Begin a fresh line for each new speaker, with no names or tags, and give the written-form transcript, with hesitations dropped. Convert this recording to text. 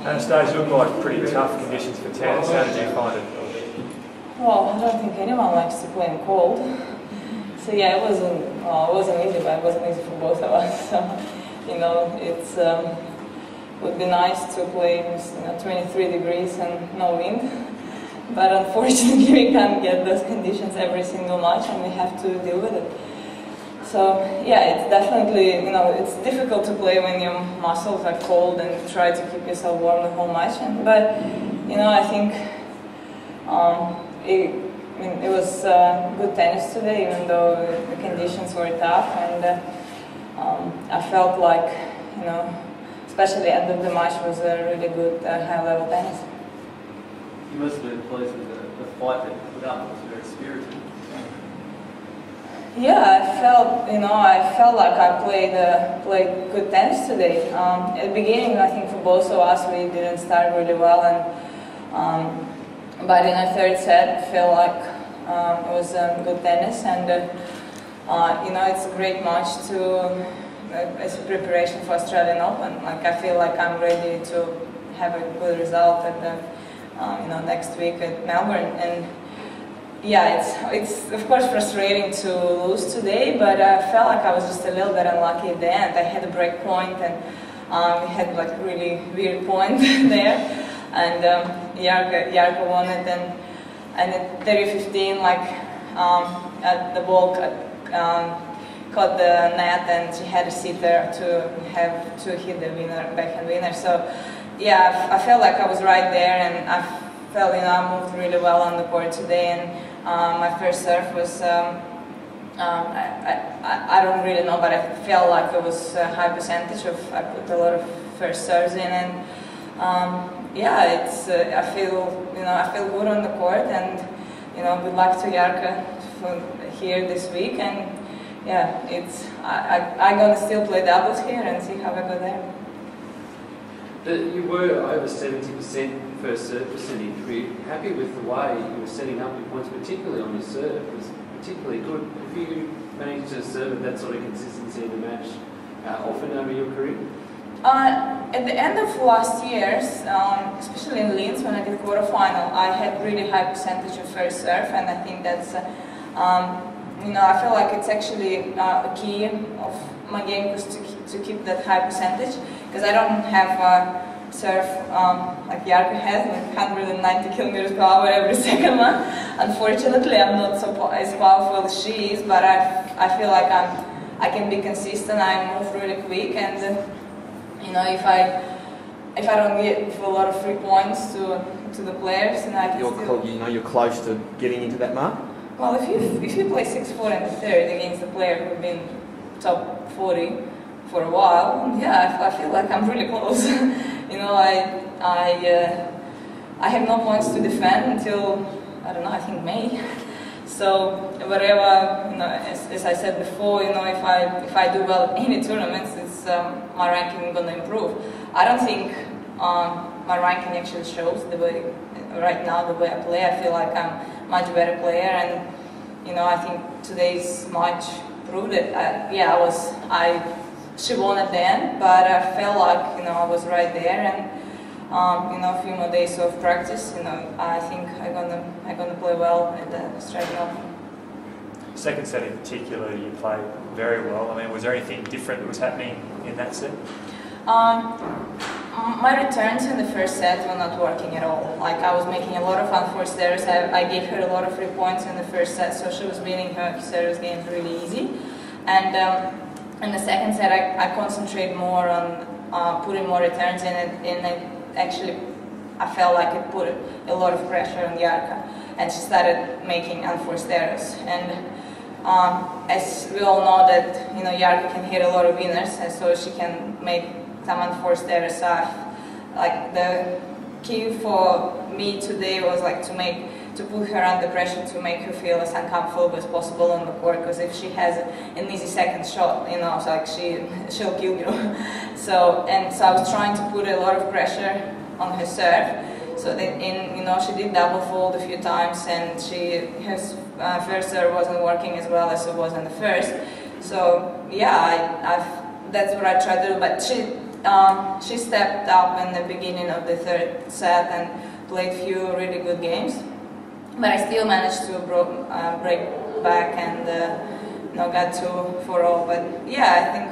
Anastasia, looked like pretty tough conditions for tennis. How did you find it?
Well, I don't think anyone likes to play in cold. So yeah, it wasn't easy, but it wasn't easy for both of us. So, you know, it's would be nice to play in 23 degrees and no wind. But unfortunately, we can't get those conditions every single match, and we have to deal with it. So yeah, it's definitely, you know, it's difficult to play when your muscles are cold and try to keep yourself warm the whole match. But you know, I think it was good tennis today, even though the conditions were tough, and I felt like, you know, especially at the end of the match was a really good high-level tennis.
You must have been pleased with the fight that you put up. It was very spirited.
Yeah, I felt like I played good tennis today. At the beginning, I think for both of us, we didn't start really well, and but in the third set, I felt like it was good tennis, and you know, it's a great match to as a preparation for Australian Open. Like, I feel like I'm ready to have a good result at the you know, next week at Melbourne. And yeah, it's of course frustrating to lose today, but I felt like I was just a little bit unlucky at the end. I had a break point, and we had like a really weird point there, and Jarka won it, and at 30-15, like the ball caught the net, and she had a sitter to hit the backhand winner. So yeah, I felt like I was right there, and I felt, you know, I moved really well on the court today, and my first serve was, I don't really know, but I felt like it was a high percentage I put a lot of first serves in, and yeah, it's, I feel good on the court, and, you know, good luck to Jarka here this week, and yeah, I'm gonna still play doubles here and see how I go there.
You were over 70% first serve percentage. Were you happy with the way you were setting up your points, particularly on your serve? It was particularly good. Have you managed to serve at that sort of consistency in the match often over your career?
At the end of last year, especially in Linz when I did quarterfinal, I had really high percentage of first serve, and I think that's, you know, I feel like it's actually a key of my game was to keep that high percentage, because I don't have a serve like Jarka has, like 190 kilometers per hour every second one. Unfortunately, I'm not as powerful as she is, but I feel like I can be consistent. I move really quick, and you know, if I don't give a lot of free points to the players, and I can
you know, you're close to getting into that mark.
Well, if you play 6-4 in the third against a player who's been top 40 for a while, yeah, I feel like I'm really close. You know, I have no points to defend until, I don't know, I think May. So whatever, you know, as I said before, you know, if I do well in any tournaments, it's my ranking going to improve. I don't think my ranking actually shows the way right now the way I play. I feel like I'm a much better player, and you know, I think today's match proved it. She won at the end, but I felt like, you know, I was right there, and you know, a few more days of practice, you know, I think I'm gonna play well at the Australian Open.
Second set in particular, you played very well. I mean, was there anything different that was happening in that set?
My returns in the first set were not working at all. Like, I was making a lot of unforced errors. I gave her a lot of free points in the first set, so she was winning her service games really easy. And in the second set, I concentrate more on putting more returns in it, and actually I felt like it put a lot of pressure on Jarka, and she started making unforced errors. And as we all know that, you know, Jarka can hit a lot of winners, and so she can make some unforced errors. So like, the key for me today was like to put her under pressure, to make her feel as uncomfortable as possible on the court, because if she has an easy second shot, you know, it's like she'll kill you. So I was trying to put a lot of pressure on her serve. So that you know, she did double fold a few times, and her first serve wasn't working as well as it was in the first. So yeah, that's what I tried to do. But she stepped up in the beginning of the third set and played few really good games. But I still managed to break back and got 2-4-0. But yeah, I think